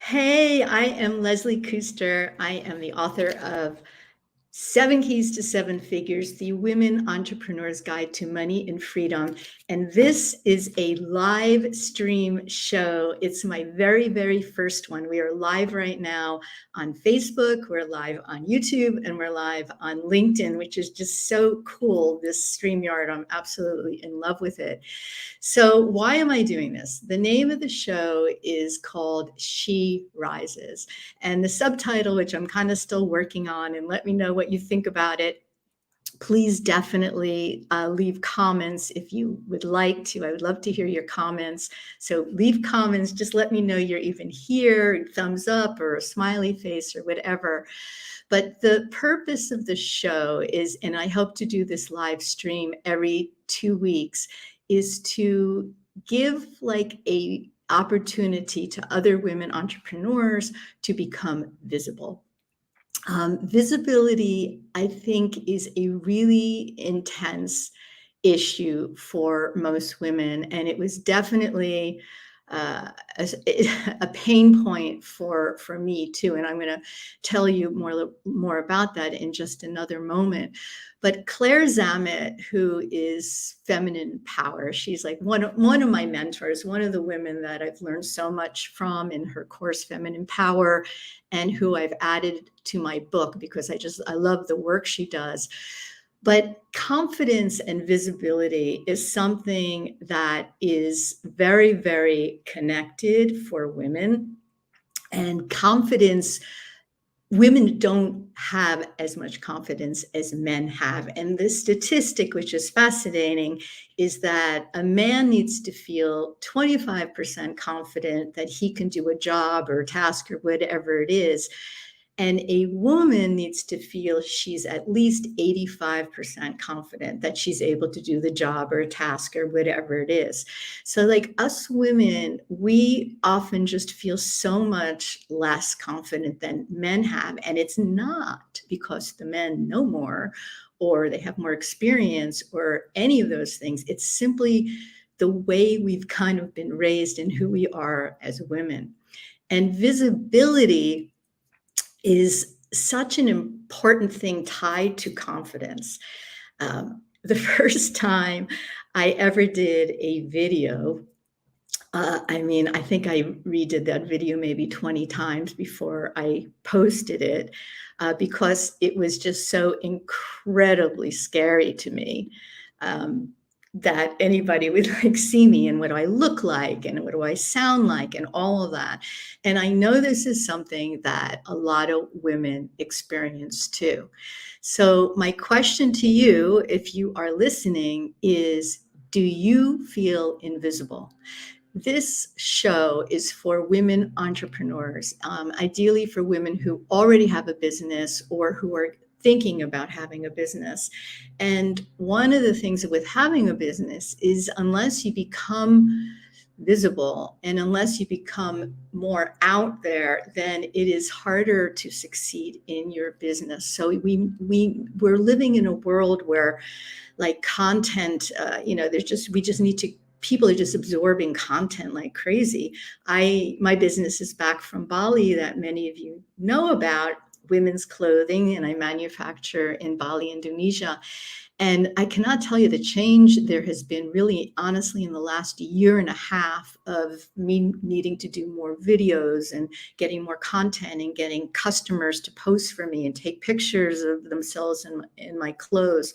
Hey, I am Leslie Kuster. I am the author of Seven Keys to Seven Figures, the Women Entrepreneur's Guide to Money and Freedom. And this is a live stream show. It's my very, very first one. We are live right now on Facebook, we're live on YouTube, and we're live on LinkedIn, which is just so cool. This StreamYard, I'm absolutely in love with it. So why am I doing this? The name of the show is called She Rises. And the subtitle, which I'm kind of still working on, and let me know what you think about it. Please definitely leave comments if you would like to. I would love to hear your comments. So leave comments, just let me know you're even here, thumbs up or a smiley face or whatever. But the purpose of the show is, and I hope to do this live stream every 2 weeks, is to give like a opportunity to other women entrepreneurs to become visible. Visibility, I think, is a really intense issue for most women, and it was definitely uh, a, a pain point for me too. And I'm going to tell you more about that in just another moment. But Claire Zammit, who is Feminine Power, she's like one of my mentors, one of the women that I've learned so much from in her course, Feminine Power, and who I've added to my book because I love the work she does. But confidence and visibility is something that is very, very connected for women. And confidence, women don't have as much confidence as men have. And the statistic, which is fascinating, is that a man needs to feel 25% confident that he can do a job or a task or whatever it is. And a woman needs to feel she's at least 85% confident that she's able to do the job or a task or whatever it is. So, like us women, we often just feel so much less confident than men have. And it's not because the men know more or they have more experience or any of those things. It's simply the way we've kind of been raised and who we are as women. And visibility is such an important thing tied to confidence. The first time I ever did a video, I think I redid that video maybe 20 times before I posted it because it was just so incredibly scary to me. That anybody would like see me and what do I look like and what do I sound like and all of that. And I know this is something that a lot of women experience too. So my question to you, if you are listening, is do you feel invisible? This show is for women entrepreneurs, ideally for women who already have a business or who are thinking about having a business. And one of the things with having a business is unless you become visible and unless you become more out there, then it is harder to succeed in your business. So we're living in a world where like content, we just need to, people are just absorbing content like crazy. My business is back from Bali that many of you know about, women's clothing, and I manufacture in Bali, Indonesia. And I cannot tell you the change there has been really honestly in the last year and a half of me needing to do more videos and getting more content and getting customers to post for me and take pictures of themselves in my clothes.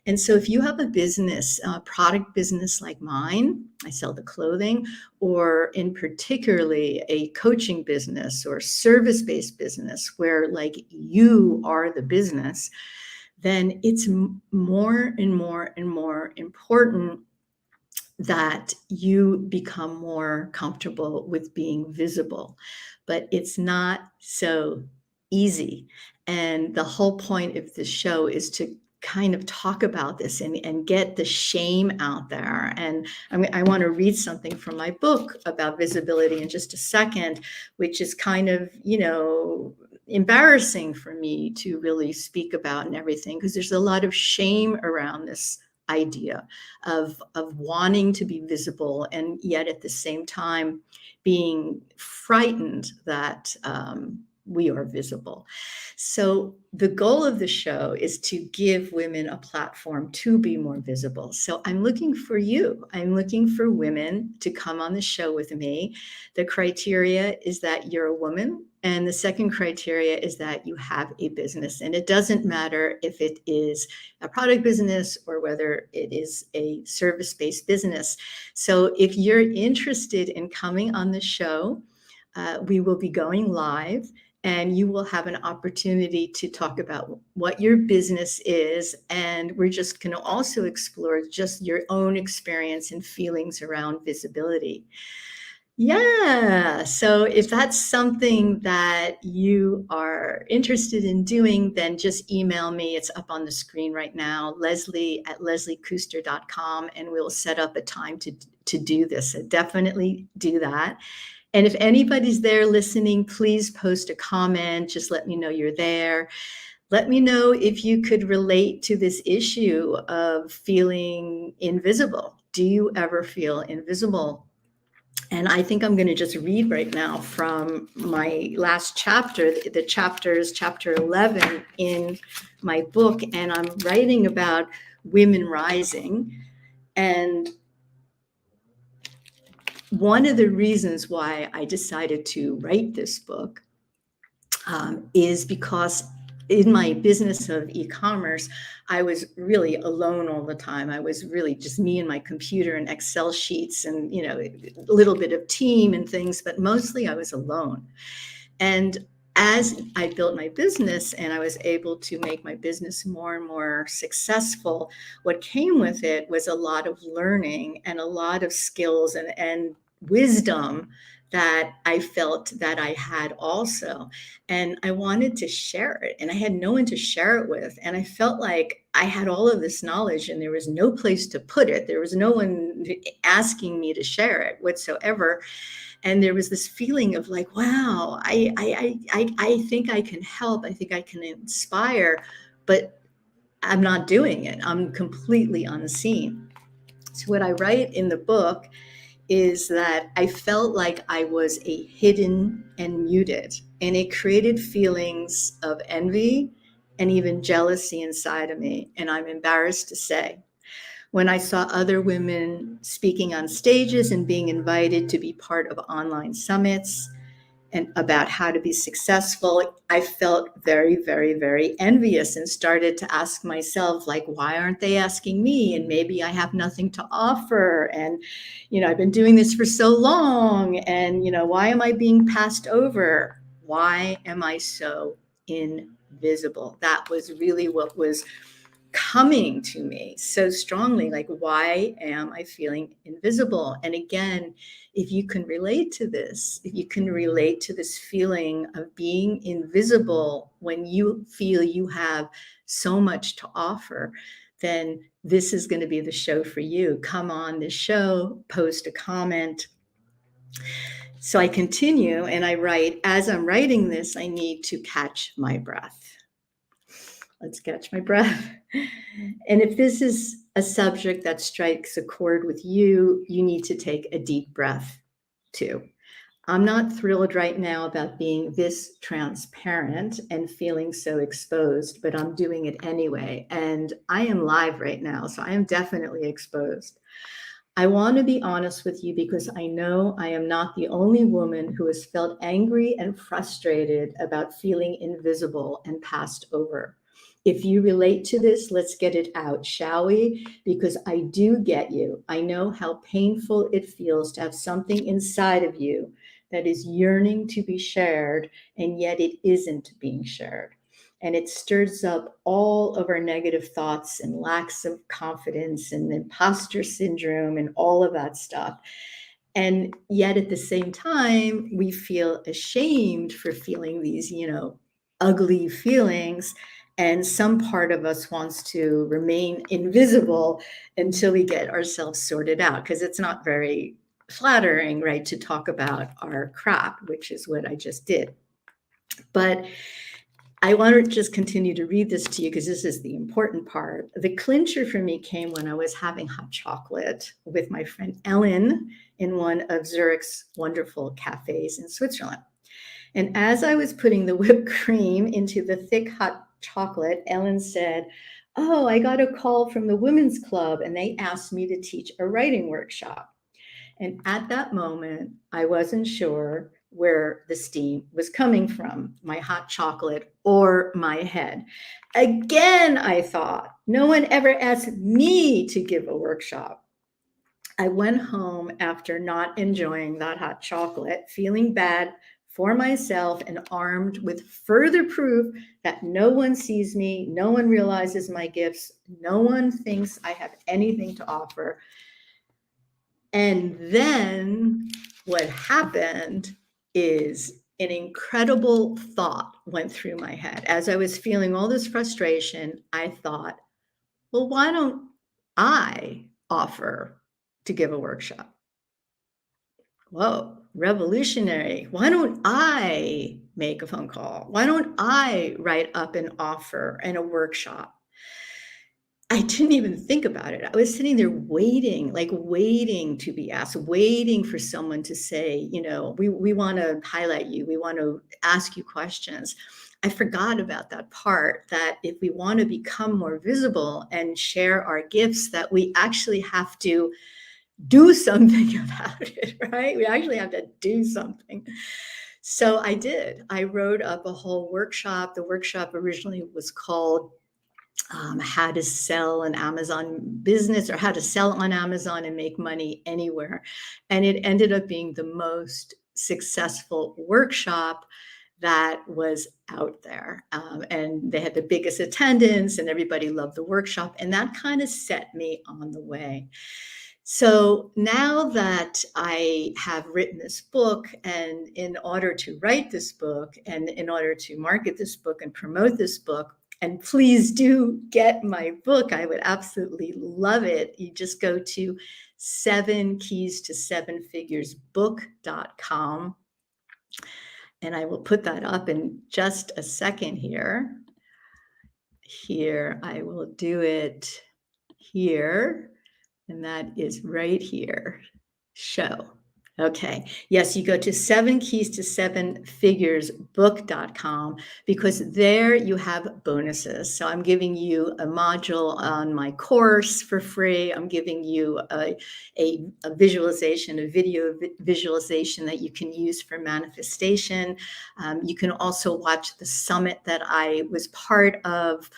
And so if you have a business, a product business like mine, I sell the clothing, or in particularly a coaching business or service-based business where like you are the business, then it's more and more and more important that you become more comfortable with being visible. But it's not so easy. And the whole point of this show is to kind of talk about this and get the shame out there. And I want to read something from my book about visibility in just a second, which is kind of, embarrassing for me to really speak about and everything, because there's a lot of shame around this idea of wanting to be visible, and yet at the same time being frightened that we are visible. So the goal of the show is to give women a platform to be more visible. So I'm looking for you. I'm looking for women to come on the show with me. The criteria is that you're a woman. And the second criteria is that you have a business. And it doesn't matter if it is a product business or whether it is a service-based business. So if you're interested in coming on the show, we will be going live, and you will have an opportunity to talk about what your business is. And we're just going to also explore just your own experience and feelings around visibility. Yeah. So if that's something that you are interested in doing, then just email me. It's up on the screen right now, leslie@lesliekuster.com, and we'll set up a time to do this. So definitely do that. And if anybody's there listening, please post a comment. Just let me know you're there. Let me know if you could relate to this issue of feeling invisible. Do you ever feel invisible? And I think I'm going to just read right now from my last chapter. The chapter is chapter 11 in my book, and I'm writing about women rising. And one of the reasons why I decided to write this book is because in my business of e-commerce, I was really alone all the time. I was really just me and my computer and Excel sheets and, a little bit of team and things, but mostly I was alone. And as I built my business and I was able to make my business more and more successful, what came with it was a lot of learning and a lot of skills and wisdom that I felt that I had also. And I wanted to share it, and I had no one to share it with. And I felt like I had all of this knowledge and there was no place to put it. There was no one asking me to share it whatsoever. And there was this feeling of like, wow, I think I can help. I think I can inspire, but I'm not doing it. I'm completely unseen. So what I write in the book is that I felt like I was a hidden and muted, and it created feelings of envy and even jealousy inside of me. And I'm embarrassed to say, when I saw other women speaking on stages and being invited to be part of online summits and about how to be successful, I felt very, very, very envious and started to ask myself, like, why aren't they asking me? And maybe I have nothing to offer. And, I've been doing this for so long. And, why am I being passed over? Why am I so invisible? That was really what was coming to me so strongly, like, why am I feeling invisible? And again, if you can relate to this, if you can relate to this feeling of being invisible when you feel you have so much to offer, then this is going to be the show for you. Come on the show, post a comment. So I continue and I write, as I'm writing this, I need to catch my breath. Let's catch my breath. And if this is a subject that strikes a chord with you, you need to take a deep breath too. I'm not thrilled right now about being this transparent and feeling so exposed, but I'm doing it anyway. And I am live right now, so I am definitely exposed. I want to be honest with you because I know I am not the only woman who has felt angry and frustrated about feeling invisible and passed over. If you relate to this, let's get it out, shall we? Because I do get you. I know how painful it feels to have something inside of you that is yearning to be shared, and yet it isn't being shared. And it stirs up all of our negative thoughts and lacks of confidence and imposter syndrome and all of that stuff. And yet at the same time, we feel ashamed for feeling these, ugly feelings. And some part of us wants to remain invisible until we get ourselves sorted out, because it's not very flattering, right, to talk about our crap, which is what I just did. But I want to just continue to read this to you because this is the important part. The clincher for me came when I was having hot chocolate with my friend Ellen in one of Zurich's wonderful cafes in Switzerland. And as I was putting the whipped cream into the thick hot chocolate, Ellen said, "Oh, I got a call from the women's club and they asked me to teach a writing workshop." And at that moment, I wasn't sure where the steam was coming from, my hot chocolate or my head. Again, I thought, no one ever asked me to give a workshop. I went home after not enjoying that hot chocolate, feeling bad for myself and armed with further proof that no one sees me, no one realizes my gifts, no one thinks I have anything to offer. And then what happened is an incredible thought went through my head. As I was feeling all this frustration, I thought, well, why don't I offer to give a workshop? Whoa, revolutionary. Why don't I make a phone call? Why don't I write up an offer and a workshop? I didn't even think about it. I was sitting there waiting, like waiting to be asked, waiting for someone to say, we want to highlight you. We want to ask you questions. I forgot about that part, that if we want to become more visible and share our gifts, that we actually have to do something about it, right? We actually have to do something. So I did. I wrote up a whole workshop. The workshop originally was called how to sell an Amazon business, or how to sell on Amazon and make money anywhere. And it ended up being the most successful workshop that was out there. And they had the biggest attendance and everybody loved the workshop. And that kind of set me on the way. So now that I have written this book, and in order to write this book and in order to market this book and promote this book, and please do get my book, I would absolutely love it. You just go to 7keys-to-7figures-book.com. And I will put that up in just a second here. Here, I will do it here. And that is right here. Show. Okay. Yes, you go to 7keys-to-7figures-book.com, because there you have bonuses. So I'm giving you a module on my course for free. I'm giving you a visualization, a video visualization that you can use for manifestation. You can also watch the summit that I was part of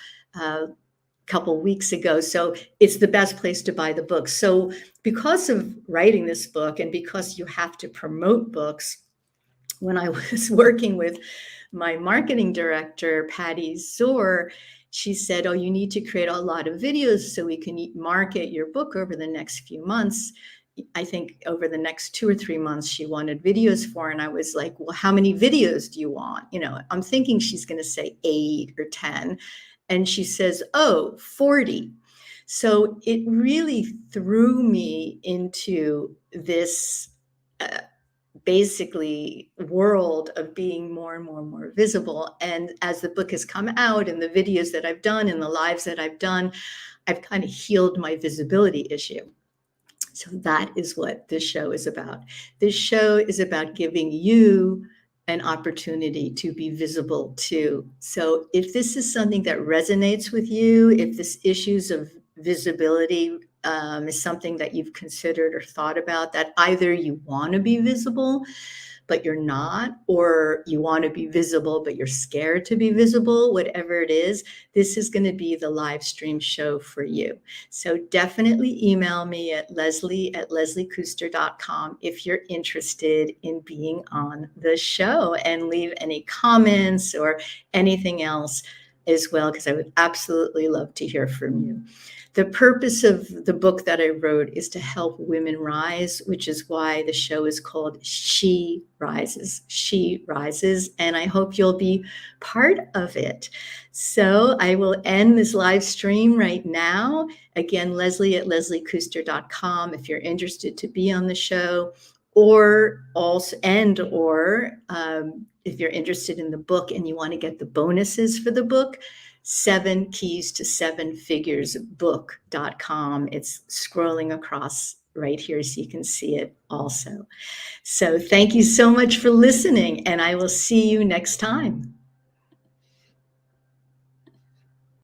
couple weeks ago. So it's the best place to buy the book. So because of writing this book, and because you have to promote books, when I was working with my marketing director, Patty Zor, she said, "Oh, you need to create a lot of videos so we can market your book over the next few months." I think over the next 2 or 3 months, she wanted videos for. And I was like, well, how many videos do you want? I'm thinking she's going to say 8 or 10. And she says, oh, 40. So it really threw me into this basically world of being more and more and more visible. And as the book has come out, and the videos that I've done and the lives that I've done, I've kind of healed my visibility issue. So that is what this show is about. This show is about giving you an opportunity to be visible too. So if this is something that resonates with you, if this issues of visibility is something that you've considered or thought about, that either you want to be visible, but you're not, or you want to be visible, but you're scared to be visible, whatever it is, this is going to be the live stream show for you. So definitely email me at leslie@lesliekuster.com if you're interested in being on the show, and leave any comments or anything else as well, because I would absolutely love to hear from you. The purpose of the book that I wrote is to help women rise, which is why the show is called She Rises. She Rises, and I hope you'll be part of it. So I will end this live stream right now. Again, leslie@lesliekuster.com if you're interested to be on the show, or if you're interested in the book and you want to get the bonuses for the book, 7keys to 7figuresbook.com. It's scrolling across right here so you can see it also. So thank you so much for listening, and I will see you next time.